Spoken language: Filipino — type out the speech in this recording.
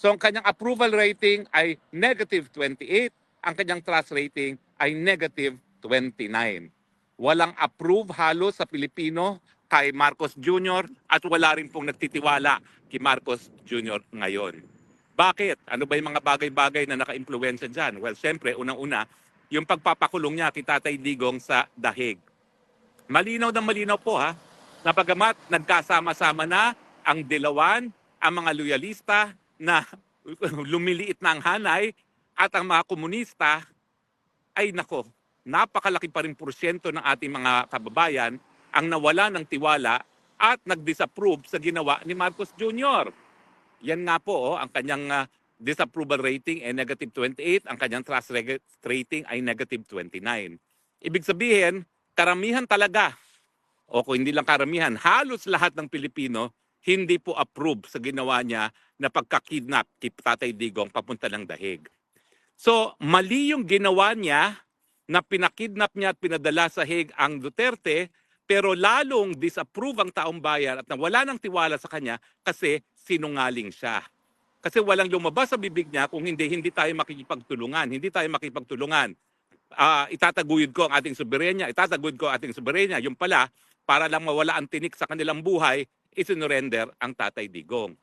So ang kanyang approval rating ay negative 28, ang kanyang trust rating ay negative 29. Walang approve halos sa Pilipino kay Marcos Jr. at wala rin pong nagtitiwala kay Marcos Jr. ngayon. Bakit? Ano ba yung mga bagay-bagay na naka-impluwensya dyan? Well, siyempre, unang-una, yung pagpapakulong niya kay Tatay Digong sa dahig. Malinaw na malinaw po ha, na bagamat nagkasama-sama na ang dilawan, ang mga loyalista na lumiliit na ang hanay at ang mga komunista, ay nako, napakalaki pa rin porsyento ng ating mga kababayan ang nawala ng tiwala at nag-disapprove sa ginawa ni Marcos Jr. Yan nga po, ang kanyang disapproval rating ay negative 28, ang kanyang trust rating ay negative 29. Ibig sabihin, karamihan talaga, o kung hindi lang karamihan, halos lahat ng Pilipino hindi po approve sa ginawa niya na pagkakidnap kay Tatay Digong papunta ng dahig. So, mali yung ginawa niya na pinakidnap niya at pinadala sa Hague ang Duterte, pero lalong disapprove ang taong bayan at nawala ng tiwala sa kanya kasi sinungaling siya. Kasi walang lumabas sa bibig niya kung hindi tayo makikipagtulungan. Hindi tayo makipagtulungan. Itataguyod ko ang ating soberenya, Yung pala, para lang mawala ang tinik sa kanilang buhay, isinurrender ang Tatay Digong.